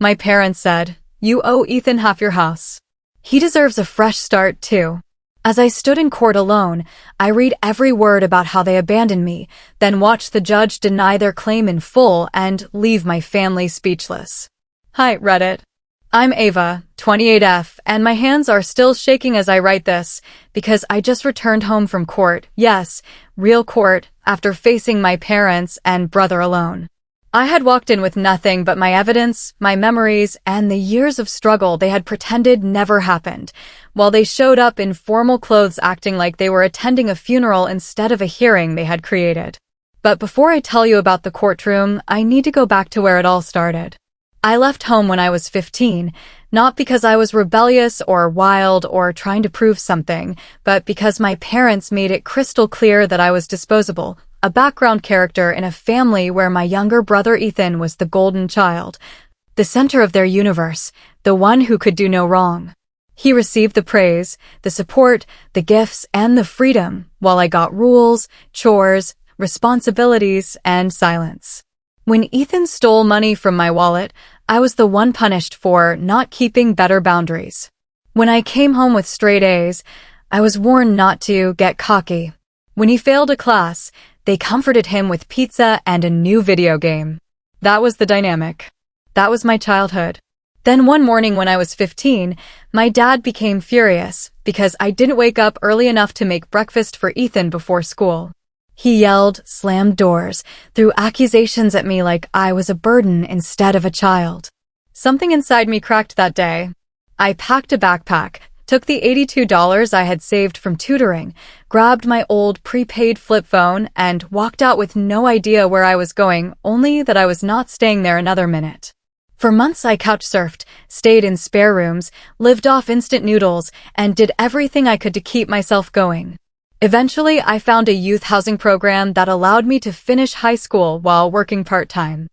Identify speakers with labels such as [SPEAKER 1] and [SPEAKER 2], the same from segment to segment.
[SPEAKER 1] My parents said, "You owe Ethan half your house. He deserves a fresh start, too." As I stood in court alone, I read every word about how they abandoned me, then watched the judge deny their claim in full and leave my family speechless. Hi, Reddit. I'm Ava, 28F, and my hands are still shaking as I write this, because I just returned home from court, yes, real court, after facing my parents and brother alone. I had walked in with nothing but my evidence, my memories, and the years of struggle they had pretended never happened, while they showed up in formal clothes acting like they were attending a funeral instead of a hearing they had created. But before I tell you about the courtroom, I need to go back to where it all started. I left home when I was 15, not because I was rebellious or wild or trying to prove something, but because my parents made it crystal clear that I was disposable, a background character in a family where my younger brother Ethan was the golden child, the center of their universe, the one who could do no wrong. He received the praise, the support, the gifts, and the freedom, while I got rules, chores, responsibilities, and silence. When Ethan stole money from my wallet, I was the one punished for not keeping better boundaries. When I came home with straight A's, I was warned not to get cocky. When he failed a class, they comforted him with pizza and a new video game. That was the dynamic. That was my childhood. Then one morning when I was 15, my dad became furious because I didn't wake up early enough to make breakfast for Ethan before school. He yelled, slammed doors, threw accusations at me like I was a burden instead of a child. Something inside me cracked that day. I packed a backpack, took the $82 I had saved from tutoring, grabbed my old prepaid flip phone, and walked out with no idea where I was going, only that I was not staying there another minute. For months I couch surfed, stayed in spare rooms, lived off instant noodles, and did everything I could to keep myself going. Eventually, I found a youth housing program that allowed me to finish high school while working part-time.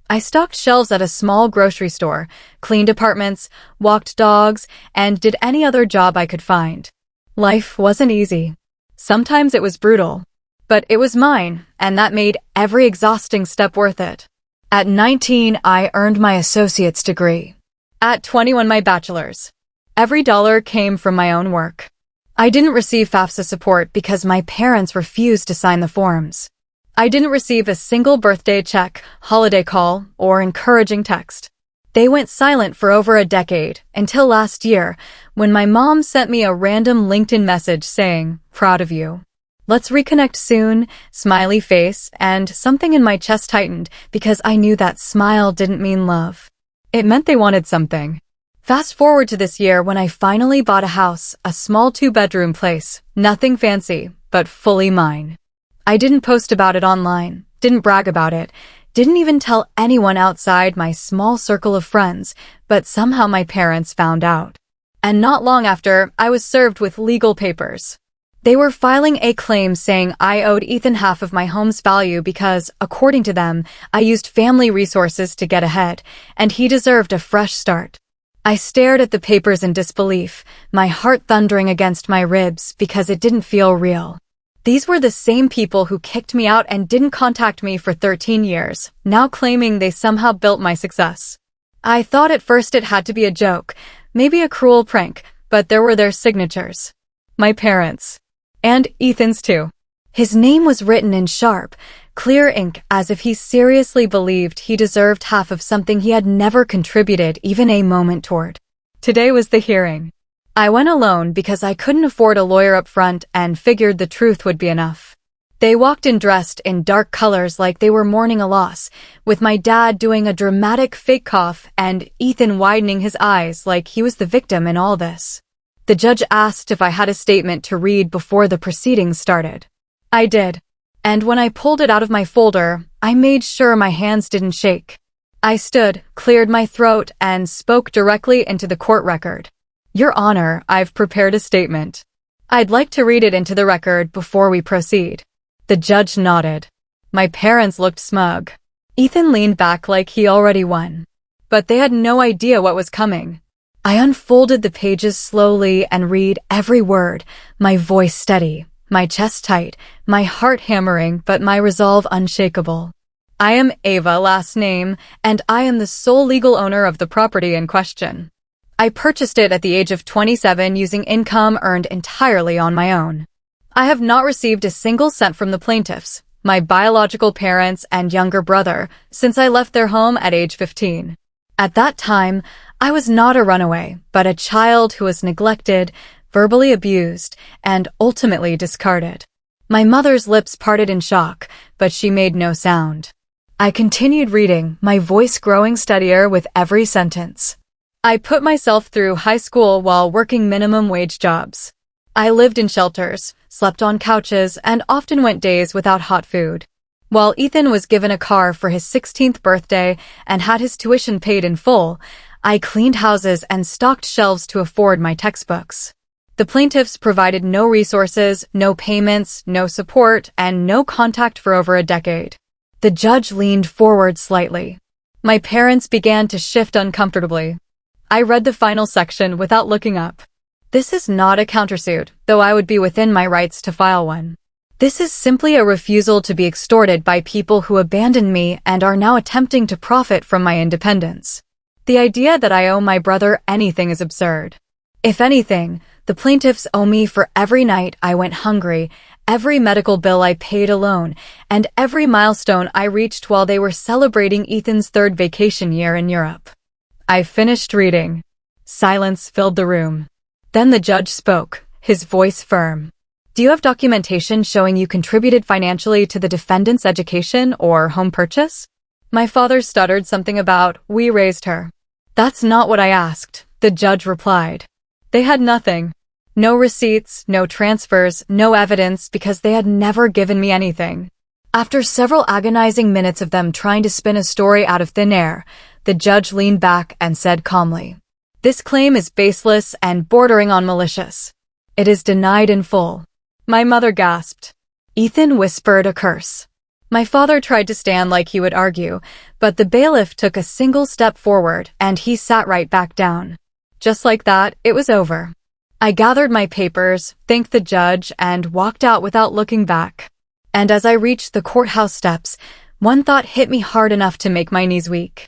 [SPEAKER 1] I stocked shelves at a small grocery store, cleaned apartments, walked dogs, and did any other job I could find. Life wasn't easy. Sometimes it was brutal. But it was mine, and that made every exhausting step worth it. At 19, I earned my associate's degree. At 21, my bachelor's. Every dollar came from my own work. I didn't receive FAFSA support because my parents refused to sign the forms. I didn't receive a single birthday check, holiday call, or encouraging text. They went silent for over a decade, until last year, when my mom sent me a random LinkedIn message saying, "Proud of you. Let's reconnect soon," smiley face, and something in my chest tightened because I knew that smile didn't mean love. It meant they wanted something. Fast forward to this year when I finally bought a house, a small 2-bedroom place, nothing fancy, but fully mine. I didn't post about it online, didn't brag about it, didn't even tell anyone outside my small circle of friends, but somehow my parents found out. And not long after, I was served with legal papers. They were filing a claim saying I owed Ethan half of my home's value because, according to them, I used family resources to get ahead, and he deserved a fresh start. I stared at the papers in disbelief, my heart thundering against my ribs because it didn't feel real. These were the same people who kicked me out and didn't contact me for 13 years, now claiming they somehow built my success. I thought at first it had to be a joke, maybe a cruel prank, but there were their signatures. My parents. And Ethan's too. His name was written in sharp, clear ink as if he seriously believed he deserved half of something he had never contributed even a moment toward. Today was the hearing. I went alone because I couldn't afford a lawyer up front and figured the truth would be enough. They walked in dressed in dark colors like they were mourning a loss, with my dad doing a dramatic fake cough and Ethan widening his eyes like he was the victim in all this. The judge asked if I had a statement to read before the proceedings started. I did. And when I pulled it out of my folder, I made sure my hands didn't shake. I stood, cleared my throat, and spoke directly into the court record. "Your Honor, I've prepared a statement. I'd like to read it into the record before we proceed." The judge nodded. My parents looked smug. Ethan leaned back like he already won. But they had no idea what was coming. I unfolded the pages slowly and read every word, my voice steady, my chest tight, my heart hammering but my resolve unshakable. I am Ava, last name, and I am the sole legal owner of the property in question. I purchased it at the age of 27 using income earned entirely on my own. I have not received a single cent from the plaintiffs, my biological parents and younger brother, since I left their home at age 15. At that time, I was not a runaway, but a child who was neglected, verbally abused, and ultimately discarded. My mother's lips parted in shock, but she made no sound. I continued reading, my voice growing steadier with every sentence. I put myself through high school while working minimum wage jobs. I lived in shelters, slept on couches, and often went days without hot food. While Ethan was given a car for his 16th birthday and had his tuition paid in full, I cleaned houses and stocked shelves to afford my textbooks. The plaintiffs provided no resources, no payments, no support, and no contact for over a decade. The judge leaned forward slightly. My parents began to shift uncomfortably. I read the final section without looking up. This is not a countersuit, though I would be within my rights to file one. This is simply a refusal to be extorted by people who abandoned me and are now attempting to profit from my independence. The idea that I owe my brother anything is absurd. If anything, the plaintiffs owe me for every night I went hungry, every medical bill I paid alone, and every milestone I reached while they were celebrating Ethan's 3rd vacation year in Europe. I finished reading. Silence filled the room. Then the judge spoke, his voice firm. Do you have documentation showing you contributed financially to the defendant's education or home purchase? My father stuttered something about, we raised her. That's not what I asked, the judge replied. They had nothing. No receipts, no transfers, no evidence because they had never given me anything. After several agonizing minutes of them trying to spin a story out of thin air, the judge leaned back and said calmly, "This claim is baseless and bordering on malicious. It is denied in full." My mother gasped. Ethan whispered a curse. My father tried to stand like he would argue, but the bailiff took a single step forward and he sat right back down. Just like that, it was over. I gathered my papers, thanked the judge, and walked out without looking back. And as I reached the courthouse steps, one thought hit me hard enough to make my knees weak.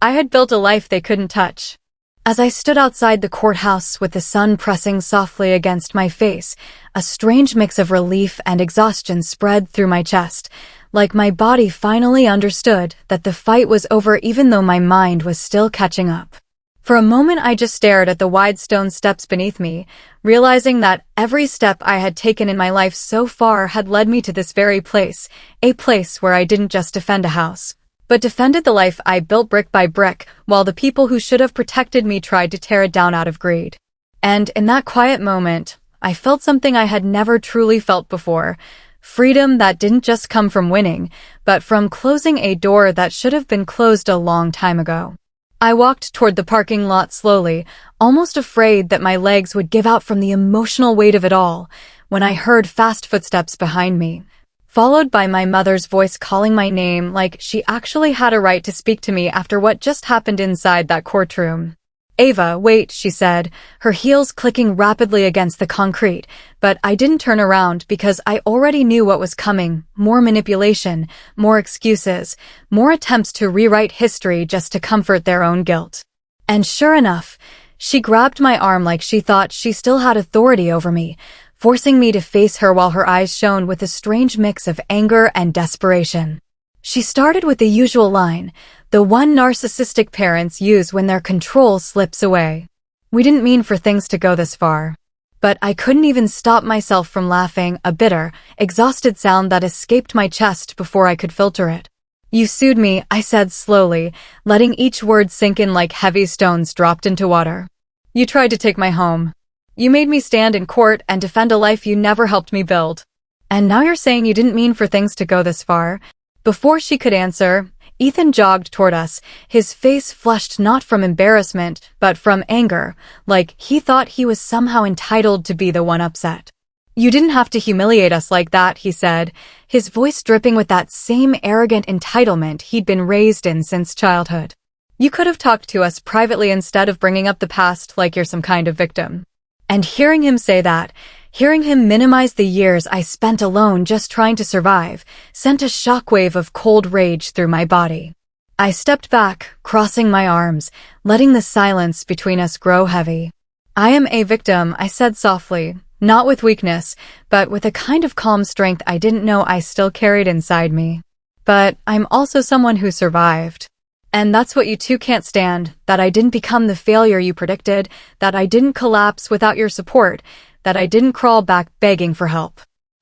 [SPEAKER 1] I had built a life they couldn't touch. As I stood outside the courthouse with the sun pressing softly against my face, a strange mix of relief and exhaustion spread through my chest, like my body finally understood that the fight was over even though my mind was still catching up. For a moment I just stared at the wide stone steps beneath me, realizing that every step I had taken in my life so far had led me to this very place, a place where I didn't just defend a house, but defended the life I built brick by brick, while the people who should have protected me tried to tear it down out of greed. And in that quiet moment, I felt something I had never truly felt before, freedom that didn't just come from winning, but from closing a door that should have been closed a long time ago. I walked toward the parking lot slowly, almost afraid that my legs would give out from the emotional weight of it all, when I heard fast footsteps behind me, followed by my mother's voice calling my name like she actually had a right to speak to me after what just happened inside that courtroom. "Ava, wait," she said, her heels clicking rapidly against the concrete, but I didn't turn around because I already knew what was coming: more manipulation, more excuses, more attempts to rewrite history just to comfort their own guilt. And sure enough, she grabbed my arm like she thought she still had authority over me, forcing me to face her while her eyes shone with a strange mix of anger and desperation. She started with the usual line, the one narcissistic parents use when their control slips away. "We didn't mean for things to go this far." But I couldn't even stop myself from laughing, a bitter, exhausted sound that escaped my chest before I could filter it. "You sued me," I said slowly, letting each word sink in like heavy stones dropped into water. "You tried to take my home. You made me stand in court and defend a life you never helped me build. And now you're saying you didn't mean for things to go this far?" Before she could answer, Ethan jogged toward us, his face flushed not from embarrassment, but from anger, like he thought he was somehow entitled to be the one upset. "You didn't have to humiliate us like that," he said, his voice dripping with that same arrogant entitlement he'd been raised in since childhood. "You could have talked to us privately instead of bringing up the past like you're some kind of victim." And hearing him say that, Hearing him minimize the years I spent alone just trying to survive sent a shockwave of cold rage through my body. I stepped back, crossing my arms, letting the silence between us grow heavy. I am a victim, I said softly, not with weakness, but with a kind of calm strength I didn't know I still carried inside me. But I'm also someone who survived. And that's what you two can't stand, that I didn't become the failure you predicted, that I didn't collapse without your support, that I didn't crawl back begging for help.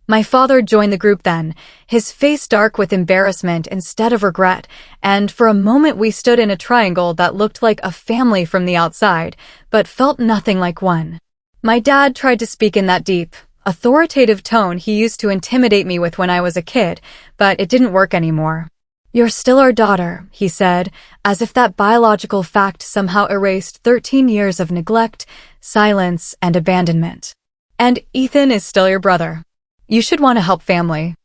[SPEAKER 1] My father joined the group then, his face dark with embarrassment instead of regret, and for a moment we stood in a triangle that looked like a family from the outside, but felt nothing like one. My dad tried to speak in that deep, authoritative tone he used to intimidate me with when I was a kid, but it didn't work anymore. "You're still our daughter," he said, as if that biological fact somehow erased 13 years of neglect, silence, and abandonment. "And Ethan is still your brother. You should want to help family."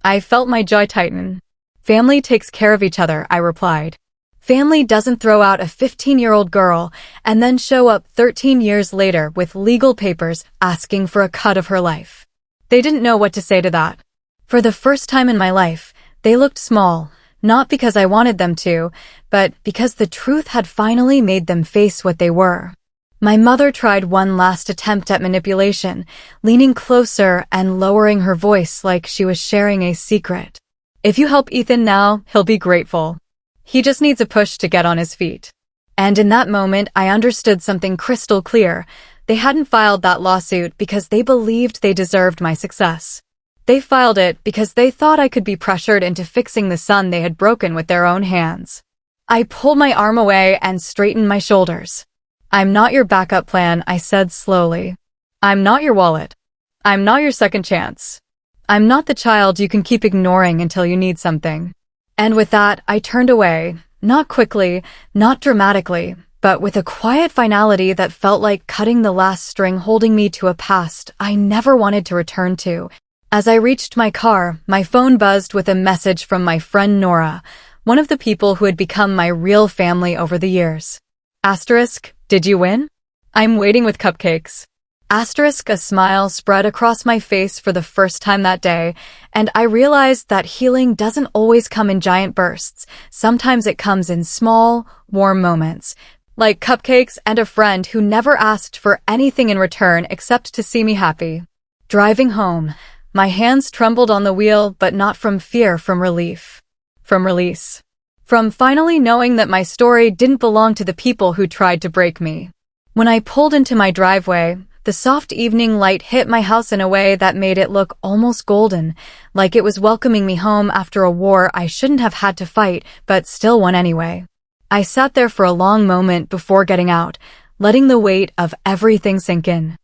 [SPEAKER 1] I felt my jaw tighten. "Family takes care of each other," I replied. "Family doesn't throw out a 15-year-old girl and then show up 13 years later with legal papers asking for a cut of her life." They didn't know what to say to that. For the first time in my life, they looked small, not because I wanted them to, but because the truth had finally made them face what they were. My mother tried one last attempt at manipulation, leaning closer and lowering her voice like she was sharing a secret. "If you help Ethan now, he'll be grateful. He just needs a push to get on his feet." And in that moment, I understood something crystal clear. They hadn't filed that lawsuit because they believed they deserved my success. They filed it because they thought I could be pressured into fixing the son they had broken with their own hands. I pulled my arm away and straightened my shoulders. "I'm not your backup plan," I said slowly. "I'm not your wallet. I'm not your second chance. I'm not the child you can keep ignoring until you need something." And with that, I turned away, not quickly, not dramatically, but with a quiet finality that felt like cutting the last string holding me to a past I never wanted to return to. As I reached my car, my phone buzzed with a message from my friend Nora, one of the people who had become my real family over the years. Asterisk, "Did you win? I'm waiting with cupcakes." Asterisk, a smile spread across my face for the first time that day, and I realized that healing doesn't always come in giant bursts. Sometimes it comes in small, warm moments, like cupcakes and a friend who never asked for anything in return except to see me happy. Driving home, my hands trembled on the wheel, but not from fear, from relief. From release. From finally knowing that my story didn't belong to the people who tried to break me. When I pulled into my driveway, the soft evening light hit my house in a way that made it look almost golden, like it was welcoming me home after a war I shouldn't have had to fight, but still won anyway. I sat there for a long moment before getting out, letting the weight of everything sink in.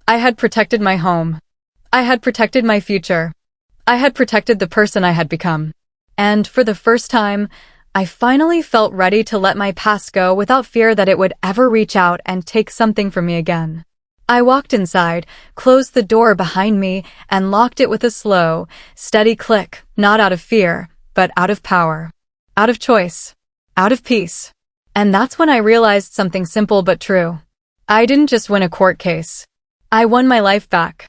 [SPEAKER 1] I had protected my home. I had protected my future. I had protected the person I had become. And for the first time, I finally felt ready to let my past go without fear that it would ever reach out and take something from me again. I walked inside, closed the door behind me, and locked it with a slow, steady click, not out of fear, but out of power, out of choice, out of peace. And that's when I realized something simple but true. I didn't just win a court case. I won my life back.